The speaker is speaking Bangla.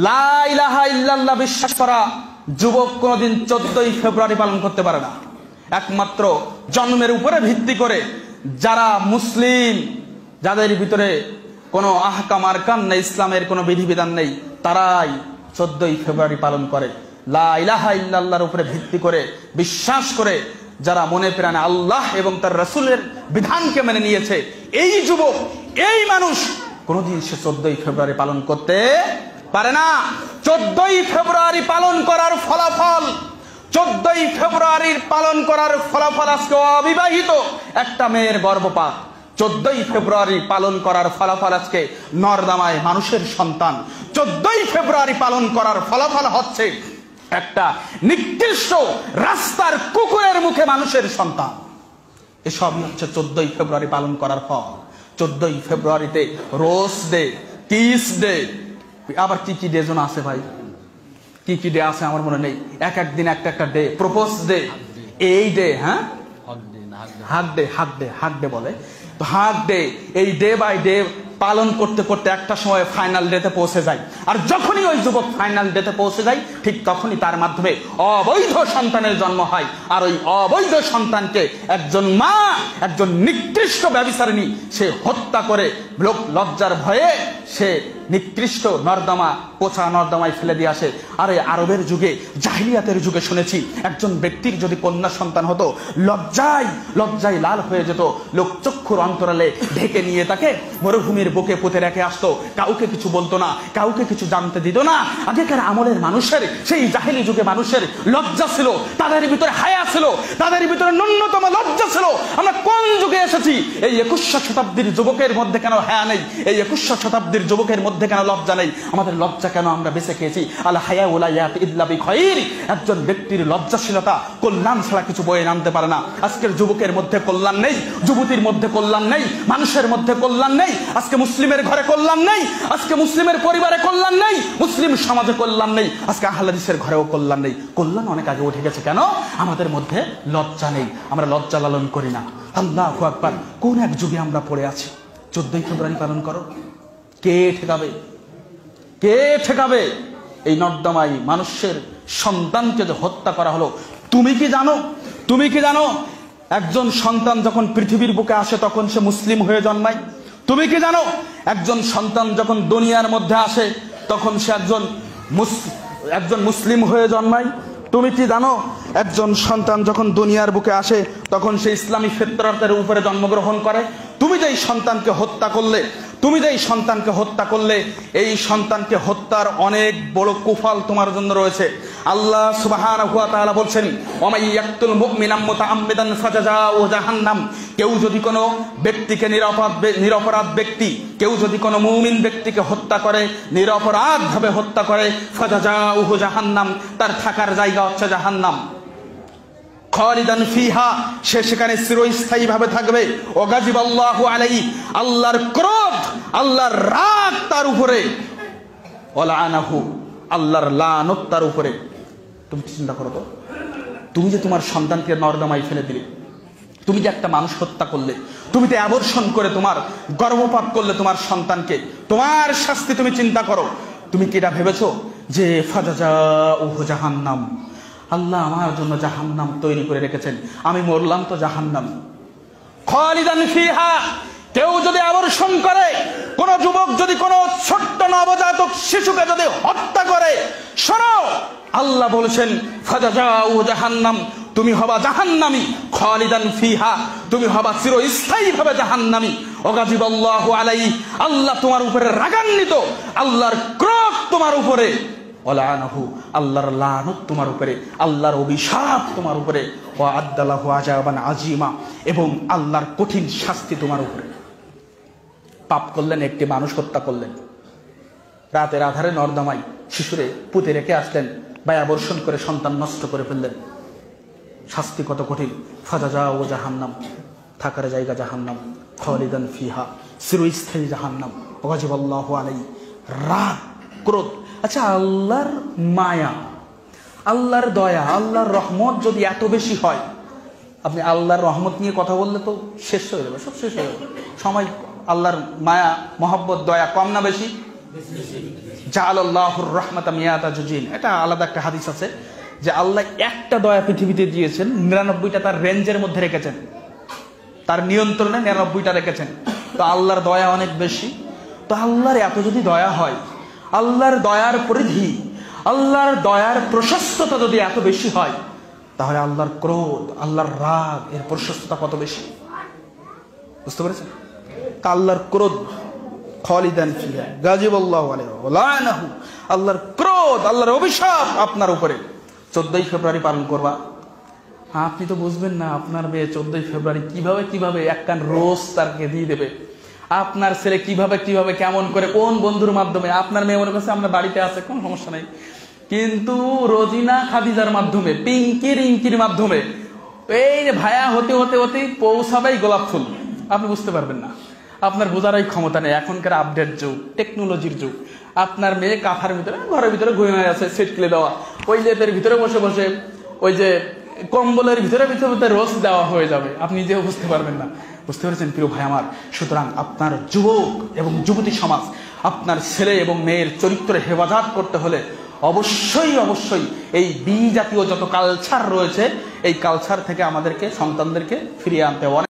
লা ইলাহা ইল্লাল্লাহ বিশ্বাস করা যুবক কোনোদিন 14ই ফেব্রুয়ারি পালন করতে পারে না। একমাত্র জন্মের উপরে ভিত্তি করে যারা মুসলিম, যাদের ভিতরে কোনো আহকাম আরকান নেই, ইসলামের কোনো বিধিবিধান নেই, তারাই 14ই ফেব্রুয়ারি পালন করে। লা ইলাহা ইল্লাল্লাহর উপরে ভিত্তি করে বিশ্বাস করে যারা মনে প্রাণে আল্লাহ এবং তার রাসূলের বিধানকে মেনে নিয়েছে, এই যুবক, এই মানুষ কোনোদিন সে 14ই ফেব্রুয়ারি পালন করতে পারে না। 14ই ফেব্রুয়ারি পালন করার ফলাফল, 14ই ফেব্রুয়ারির পালন করার ফলাফল আজকে অবিবাহিত একটা মেয়ের গর্ভপাত। 14ই ফেব্রুয়ারি পালন করার ফলাফল আজকে নর্দমায় মানুষের সন্তান। 14ই ফেব্রুয়ারি পালন করার ফলাফল হচ্ছে একটা নিকৃষ্ট রাস্তার কুকুরের মুখে মানুষের সন্তান। এসবই হচ্ছে 14ই ফেব্রুয়ারি পালন করার ফল। 14ই ফেব্রুয়ারিতে রোজ ডে, কিস ডে, আবার কি কি ডে যেন আছে ভাই, কি কি ডে আছে আমার মনে নেই, এক এক দিন একটা একটা ডে, প্রপোজ ডে, এই ডে, হ্যাঁ hug day, hug day, hug day বলে। তো হাক ডে, এই ডে বাই ডে পালন করতে করতে একটা সময় ফাইনাল ডেতে পৌঁছে যায়। আর যখনই ওই যুবক ফাইনাল ডেতে পৌঁছে যায়, ঠিক তখনই তার মাধ্যমে অবৈধ সন্তানের জন্ম হয়। আর ওই অবৈধ সন্তানকে একজন মা, একজন নিকৃষ্ট ব্যভিচারিণী, সে হত্যা করে লোক লজ্জার ভয়ে সে নিকৃষ্ট নর্দমা, পোছা নর্দমায় ফেলে দিয়ে আসে। আরে আরবের যুগে, জাহিলিয়াতের যুগে শুনেছি একজন ব্যক্তির যদি কন্যা সন্তান হতো, লজ্জায় লজ্জায় লাল হয়ে যেত, লোক চক্ষুর অন্তরালে ঢেকে নিয়ে তাকে মরুভূমির বুকে পুঁতে রেখে আসতো, কাউকে কিছু বলতো না, কাউকে কিছু জানতে দিত না। আগেকার আমলের মানুষের, সেই জাহিলি যুগে মানুষের লজ্জা ছিল, তাদের ভিতরে হায়া ছিল, তাদের ভিতরে ন্যূনতম লজ্জা ছিল। আমরা কোন যুগে এসেছি? এই 21শ শতাব্দীর যুবকের মধ্যে কেন হায়া নেই? এই 21শ শতাব্দীর যুবকের মধ্যে কেন লজ্জা নেই? আমাদের লজ্জা কেন আমরা বেঁচে খেয়েছি? আল হায়া ওয়ালা ইয়াত ইল্লা বিখাইর। একজন ব্যক্তির লজ্জাশীলতা কল্যাণ ছাড়া কিছু বয়ে আনতে পারে না। আজকের যুবকের মধ্যে কল্যাণ নেই, যুবতীর মধ্যে কল্যাণ নেই, মানুষের মধ্যে কল্যাণ নেই। আজকে মুসলিমের ঘরে কল্যাণ নেই, আজকে মুসলিমের পরিবারে কল্যাণ নেই, মুসলিম সমাজে কল্যাণ নেই, আজকে আহলে হাদিসের ঘরেও কল্যাণ নেই। কল্যাণ অনেক আগে উঠে গেছে। কেন? আমাদের মধ্যে লজ্জা নেই, আমরা লজ্জা লালন করি না। আল্লাহু আকবার। কোন এক যুগে আমরা পড়ে আছি? 14ই ফেব্রুয়ারি পালন করো। কে ঠেকাবে? কে ঠেকাবে? এই নর্দমায় মানুষের সন্তানকে যে হত্যা করা হলো, তুমি কি জানো? তুমি কি জানো একজন সন্তান যখন পৃথিবীর বুকে আসে তখন সে মুসলিম হয়ে জন্মায়? তুমি কি জানো একজন সন্তান যখন দুনিয়ার মধ্যে আসে তখন সে একজন মুসলিম হয়ে জন্মায়? তুমি কি জানো একজন সন্তান যখন দুনিয়ার বুকে আসে তখন সে ইসলামী ফিতরাতের উপরে জন্মগ্রহণ করে? তুমি যেই সন্তানকে হত্যা করলে, তুমি যেই সন্তানকে হত্যা করলে, এই সন্তানকে হত্যার অনেক বড় কুফল তোমার জন্য রয়েছে। আল্লাহ সুবহানাহু ওয়া তাআলা বলছেন, ওয়া মান ইয়াকতুল মুমিনাম মুতাআম্মিদান ফাজাযাউ জাহান্নাম। কেউ যদি কোনো ব্যক্তিকে নিরপরাধ ব্যক্তি, কেউ যদি কোনো মুমিন ব্যক্তিকে হত্যা করে, নিরপরাধভাবে হত্যা করে, ফাজাযাউ জাহান্নাম, তার থাকার জায়গা হচ্ছে জাহান্নাম। খালিদান ফিহা, সে সেখানে চিরস্থায়ী ভাবে থাকবে। ওয়াগাযিবাল্লাহু আলাইহি, আল্লাহর ক্রোধ, আল্লাহর রাগ তার উপরে। ওয়ালাআনাহু, আল্লাহর লানত তার উপরে। তুমি চিন্তা করো তো, তুমি যে তোমার সন্তানকে নর্দমায় ফেলে দিলে, তুমি যে একটা মানুষ হত্যা করলে, তুমি তো অ্যাবর্শন করে তোমার গর্ভপাত করলে তোমার সন্তানকে, তোমার শাস্তি তুমি চিন্তা করো। তুমি কি এটা ভেবেছো যে ফাজাযাউ জাহান্নাম, আল্লাহ আমার জন্য জাহান্নাম তৈরি করে রেখেছেন, আমি মরলাম তো জাহান্নাম? খালিদান ফিহা, কেউ যদি আবর্ষণ করে, কোন যুবক যদি কোন ছোট্ট নবজাতক শিশুকে যদি হত্যা করে, শোনো আল্লাহ বলেছেন ফাজাযাউ জাহান্নাম, তুমি হবা জাহান্নামী। খালিদান ফিহা, তুমি হবা চিরস্থায়ী ভাবে জাহান্নামী। ওয়াগাযিবাল্লাহু আলাইহি, আল্লাহ তোমার উপরে রাগান্বিত, আল্লাহর ক্রোধ তোমার উপরে। ওয়ালাআনাহু, আল্লাহর লানত তোমার উপরে, আল্লাহর অভিশাপ তোমার উপরে। ওয়া আদ্দালাহু আযাবান আযীমা, এবং আল্লাহর কঠিন শাস্তি তোমার উপরে। পাপ করলেন, একটি মানুষ হত্যা করলেন, রাতের আধারে নর্দমায় শিশুরে পুঁতে রেখে আসলেন, বা আবর্ষণ করে সন্তান নষ্ট করে ফেললেন। শাস্তি কত কঠিন! ফাজাযাউ জাহান্নাম, থাকার জায়গা জাহান্নাম। খালিদান ফিহা, চিরস্থায়ী জাহান্নাম। ওয়াগাযিবাল্লাহু আলাইহি, রাগ, ক্রোধ। আচ্ছা, আল্লাহর মায়া, আল্লাহর দয়া, আল্লাহর রহমত যদি এত বেশি হয়, আপনি আল্লাহর রহমত নিয়ে কথা বললে তো শেষ হয়ে যাবে, সব শেষ হয়ে যাবে। সময়, আল্লাহর মায়া, মহব্বত, দয়া কম না বেশি? জাআলাল্লাহুর রাহমাতা মিয়াতা জুজিন, এটা আলাদা একটা হাদিস আছে যে আল্লাহ একটা দয়া পৃথিবীতে দিয়েছেন, 99টা তার রেঞ্জের মধ্যে রেখেছেন, তার নিয়ন্ত্রণে 99টা রেখেছেন। তো আল্লাহর দয়া অনেক বেশি। তো আল্লাহর এত যদি দয়া হয়, আল্লাহর দয়ার পরিধি, আল্লাহর দয়ার প্রশস্ততা যদি এত বেশি হয়, তাহলে আল্লাহর ক্রোধ, আল্লাহর রাগ, এর প্রশস্ততা কত বেশি, বুঝতে পেরেছেন? আল্লাহর ক্রোধ খালিদান ফিহা গাযিবাল্লাহু আলাইহি ওয়া লা'নাহু, আল্লাহর ক্রোধ, আল্লাহর অভিশাপ আপনার উপরে। 14ই ফেব্রুয়ারি পালন করবা, আপনি তো বুঝবেন না আপনার মেয়ে 14ই ফেব্রুয়ারি কিভাবে এক কান রোজ তারকে দিয়ে দেবে, আপনার ছেলে কিভাবে কেমন করে, কোন বন্ধুর মাধ্যমে। আপনার মেয়ে মনে করছে আপনার বাড়িতে আছে, কোন সমস্যা নাই, কিন্তু রোজিনা খাদিজার মাধ্যমে, পিঙ্কি রিঙ্কির মাধ্যমে, এই ভায়া হতে পৌঁছাবেই গোলাপ ফুল। আপনি বুঝতে পারবেন না, আপনার বোঝারই ক্ষমতা নেই। এখনকার আপডেট যুগ, টেকনোলজির যুগ। আপনার মেয়ে কাঁথার ভিতরে, ঘরের ভিতরে ঘুমিয়ে আছে, সেটকেলে দেওয়া, ওই লেপের ভিতরে বসে ওই যে কম্বলের ভিতরে রোজ দেওয়া হয়ে যাবে, আপনি নিজেও বুঝতে পারবেন না। বুঝতে পেরেছেন প্রিয় ভাই আমার? সুতরাং আপনার যুবক এবং যুবতী সমাজ, আপনার ছেলে এবং মেয়ের চরিত্রে হেফাজত করতে হলে অবশ্যই এই বি জাতীয় যত কালচার রয়েছে, এই কালচার থেকে আমাদেরকে, সন্তানদেরকে ফিরিয়ে আনতে হবে।